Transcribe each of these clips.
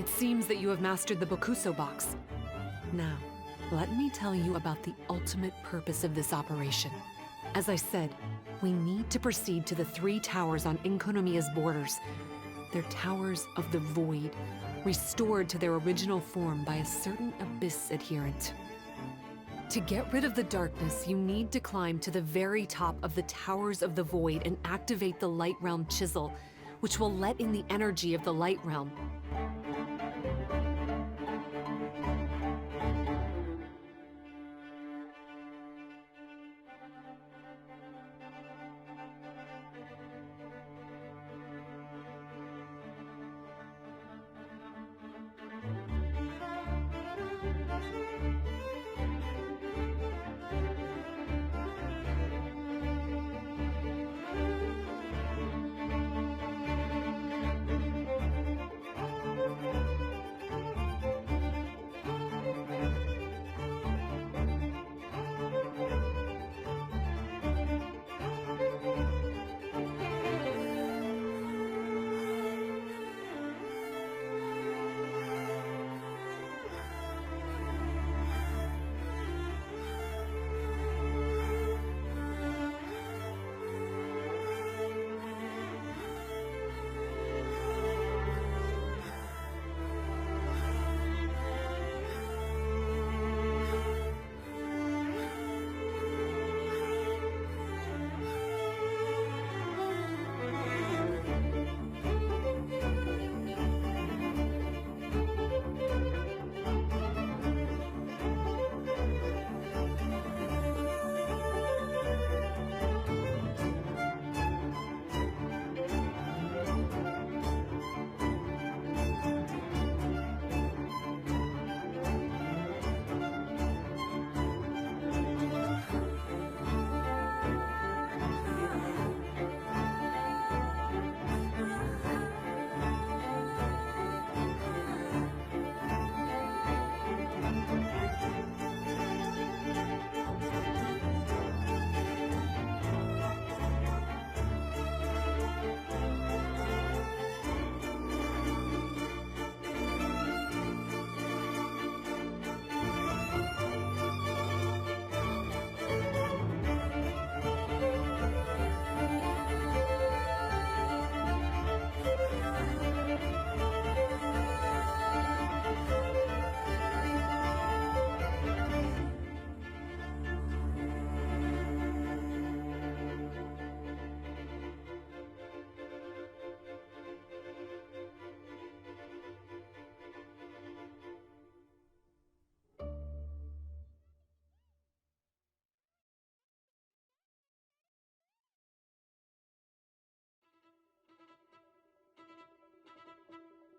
It seems that you have mastered the Bokuso box. Now, let me tell you about the ultimate purpose of this operation. As I said, we need to proceed to the 3 towers on Inkonomiya's borders. They're towers of the void, restored to their original form by a certain abyss adherent. To get rid of the darkness, you need to climb to the very top of the Towers of the Void and activate the Light Realm Chisel, which will let in the energy of the Light Realm.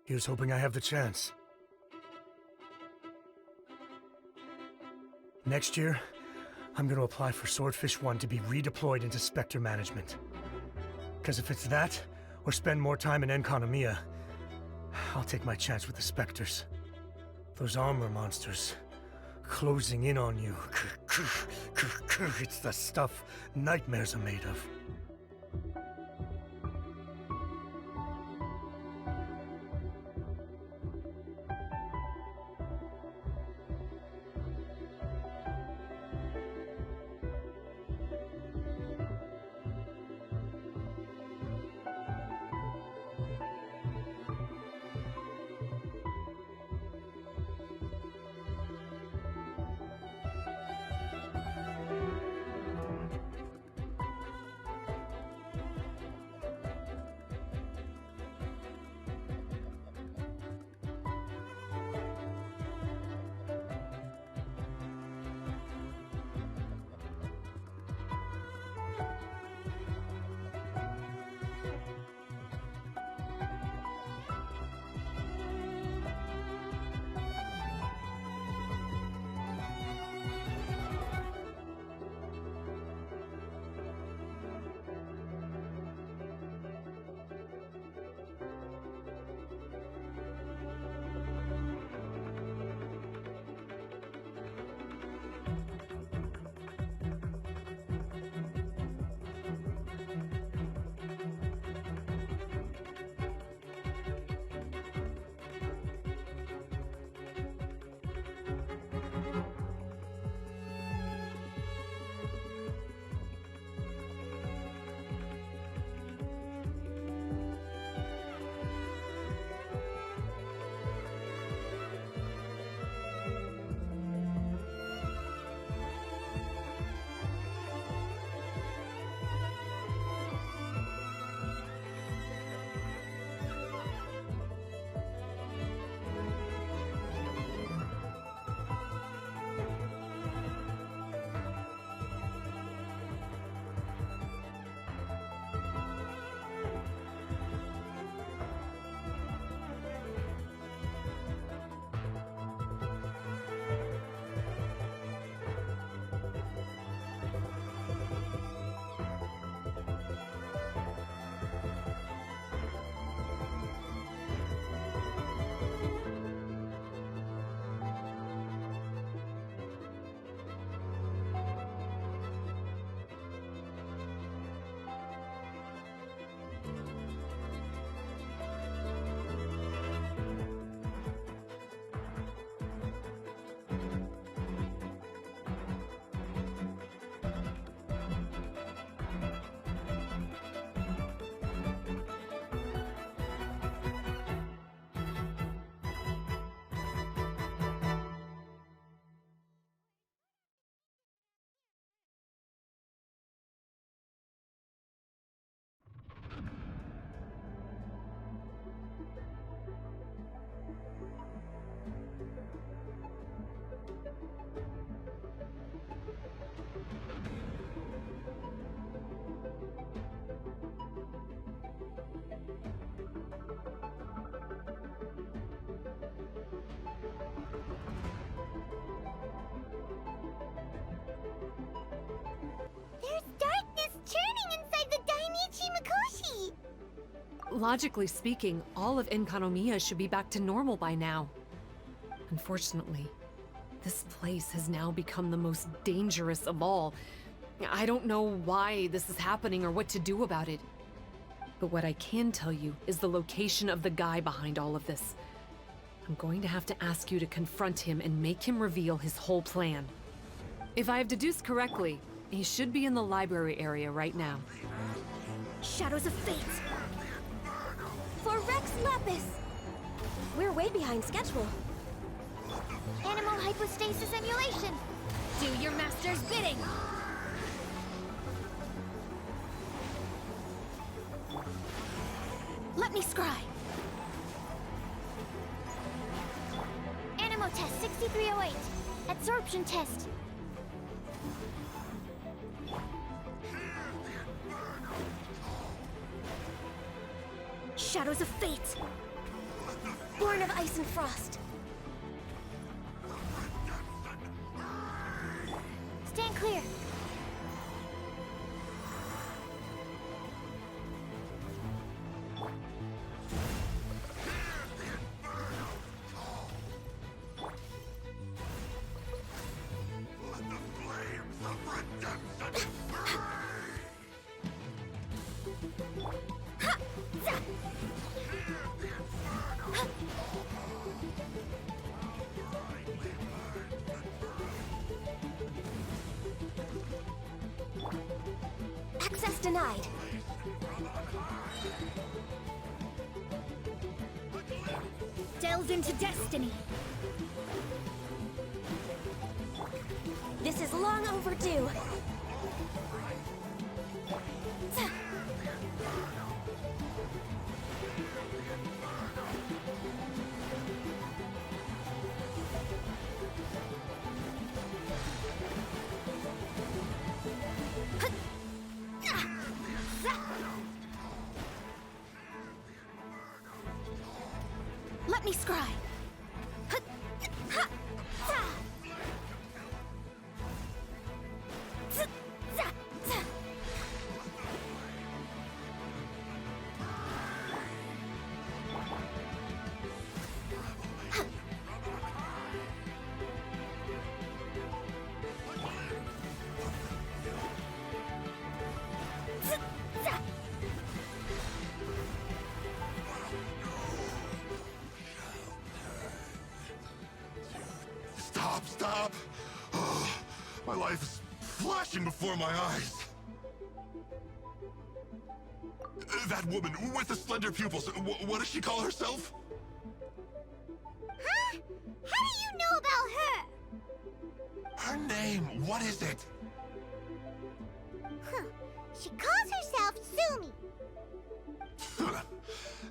Here's hoping I have the chance. Next year, I'm gonna apply for Swordfish 1 to be redeployed into Spectre management. Because if it's that, or spend more time in Enkonomiya, I'll take my chance with the Spectres. Those armor monsters, closing in on you. It's the stuff nightmares are made of. Logically speaking, all of Enkanomiya should be back to normal by now. Unfortunately, this place has now become the most dangerous of all. I don't know why this is happening or what to do about it. But what I can tell you is the location of the guy behind all of this. I'm going to have to ask you to confront him and make him reveal his whole plan. If I have deduced correctly, he should be in the library area right now. Shadows of Fate! For Rex Lapis! We're way behind schedule. Animal hypostasis emulation! Do your master's bidding! Let me scry! Animo test 6308. Absorption test. Shadows of Fate! Born of ice and frost. Stand clear. Access denied. Delve into destiny. This is long overdue. Let me scry. Stop! Oh, my life is flashing before my eyes. That woman with the slender pupils, what does she call herself? Huh? How do you know about her? Her name, what is it? Huh. She calls herself Sumi.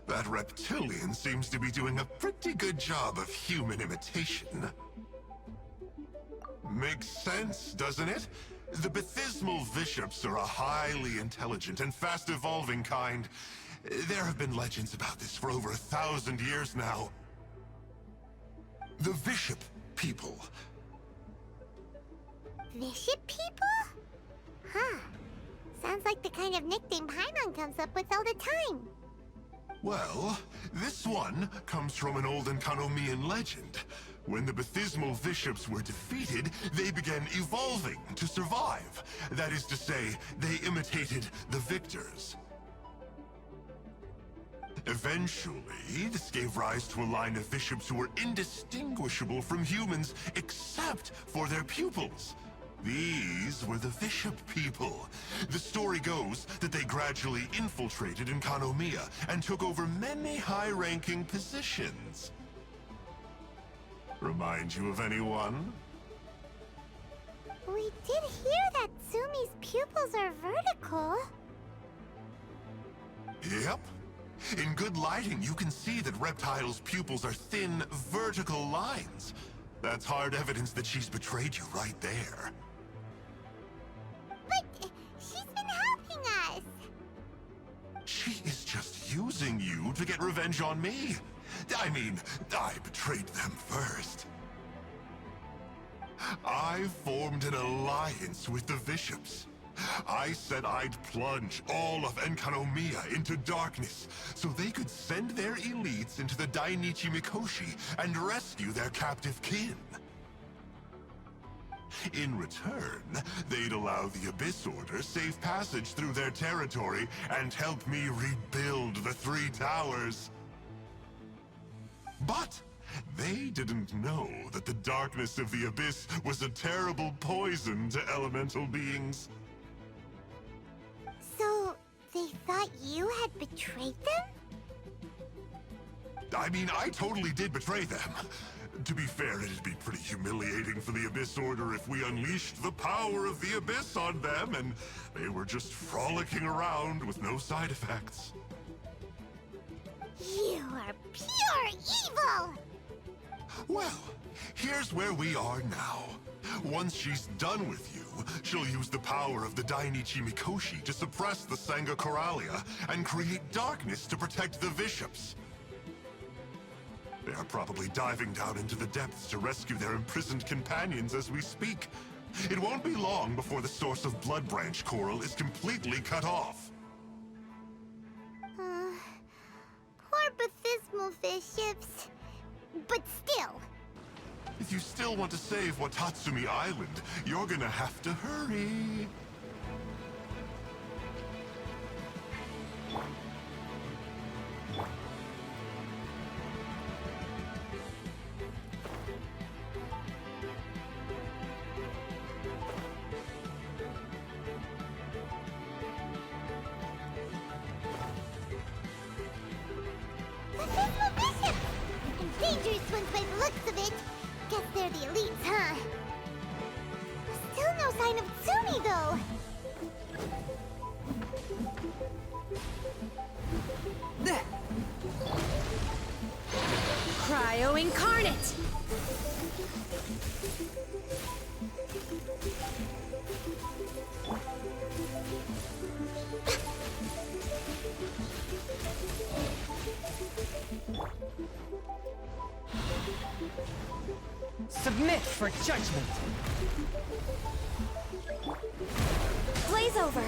That reptilian seems to be doing a pretty good job of human imitation. Makes sense, doesn't it? The Baptismal Bishops are a highly intelligent and fast-evolving kind. There have been legends about this for over 1,000 years now. The Bishop people. Bishop people? Huh. Sounds like the kind of nickname Paimon comes up with all the time. Well, this one comes from an old Enkanomian legend. When the Baptismal Bishops were defeated, they began evolving to survive. That is to say, they imitated the victors. Eventually, this gave rise to a line of bishops who were indistinguishable from humans except for their pupils. These were the Bishop people. The story goes that they gradually infiltrated Enkanomiya and took over many high-ranking positions. Remind you of anyone? We did hear that Sumi's pupils are vertical. Yep. In good lighting, you can see that Reptile's pupils are thin, vertical lines. That's hard evidence that she's betrayed you right there. But she's been helping us. She is just using you to get revenge on me. I mean, I betrayed them first. I formed an alliance with the bishops. I said I'd plunge all of Enkanomiya into darkness, so they could send their elites into the Dainichi Mikoshi and rescue their captive kin. In return, they'd allow the Abyss Order safe passage through their territory and help me rebuild the Three Towers. But they didn't know that the darkness of the Abyss was a terrible poison to elemental beings. So, they thought you had betrayed them? I mean, I totally did betray them. To be fair, it'd be pretty humiliating for the Abyss Order if we unleashed the power of the Abyss on them and they were just frolicking around with no side effects. You are pure evil! Well, here's where we are now. Once she's done with you, she'll use the power of the Dainichi Mikoshi to suppress the Sangha Coralia and create darkness to protect the bishops. They are probably diving down into the depths to rescue their imprisoned companions as we speak. It won't be long before the source of Blood Branch Coral is completely cut off. Poor Bathismal bishops. But still. If you still want to save Watatsumi Island, you're gonna have to hurry. Bathismal bishops! And dangerous ones by the looks of it. Guess they're the elites, huh? Still no sign of Tsumi, though. Cryo Incarnate! Submit for judgment! Blaze over!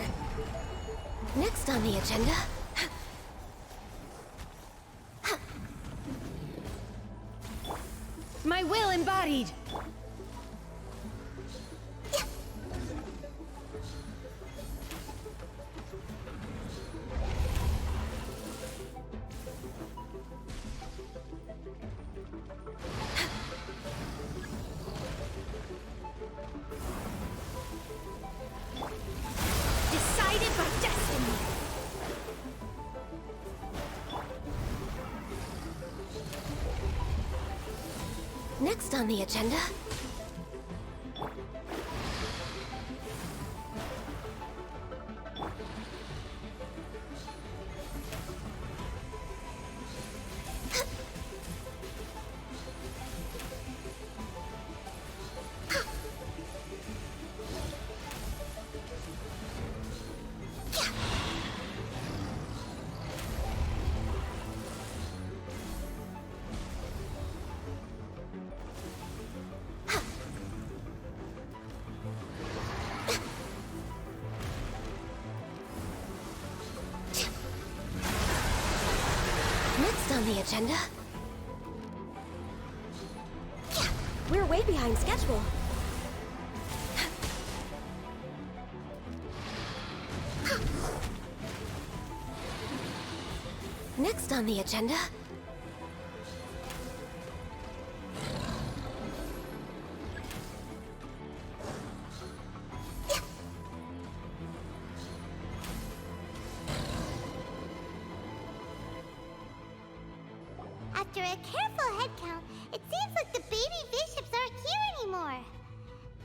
Next on the agenda... My will embodied! Decided by destiny! Next on the agenda... Next on the agenda... We're way behind schedule. Next on the agenda... After a careful head count, it seems like the baby bishops aren't here anymore.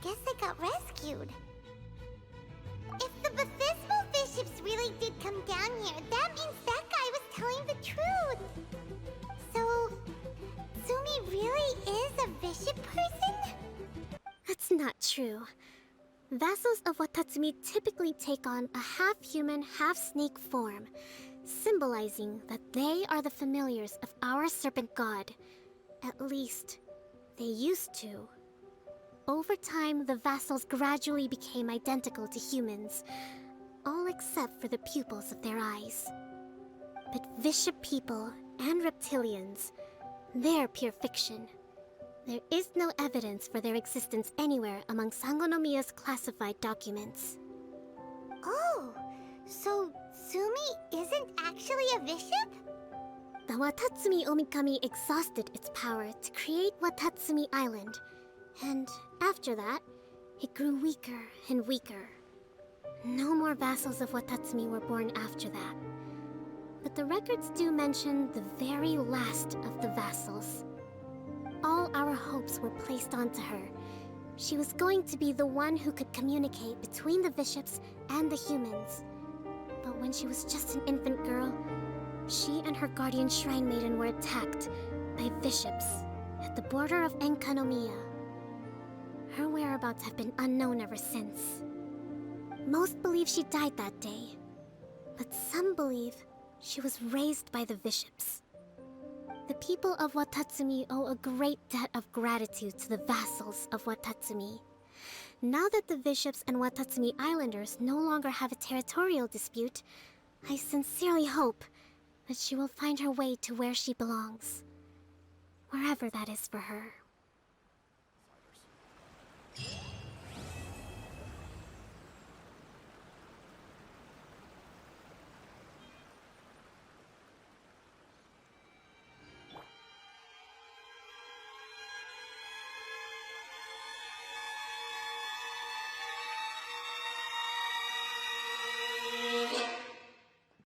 Guess they got rescued. If the Bathismal bishops really did come down here, that means that guy was telling the truth. So, Tsumi really is a bishop person? That's not true. Vassals of Watatsumi typically take on a half-human, half-snake form, symbolizing that they are the familiars of our serpent god. At least, they used to. over time, the vassals gradually became identical to humans, all except for the pupils of their eyes. But bishop people and reptilians, they're pure fiction. There is no evidence for their existence anywhere among Sangonomiya's classified documents. Oh, so Sumi isn't actually a bishop? The Watatsumi Omikami exhausted its power to create Watatsumi Island, and after that, it grew weaker and weaker. No more vassals of Watatsumi were born after that. But the records do mention the very last of the vassals. All our hopes were placed onto her. She was going to be the one who could communicate between the bishops and the humans. But when she was just an infant girl, she and her guardian shrine maiden were attacked by bishops at the border of Enkanomiya. Her whereabouts have been unknown ever since. Most believe she died that day, but some believe she was raised by the bishops. The people of Watatsumi owe a great debt of gratitude to the vassals of Watatsumi. Now that the bishops and Watatsumi Islanders no longer have a territorial dispute, I sincerely hope that she will find her way to where she belongs. Wherever that is for her.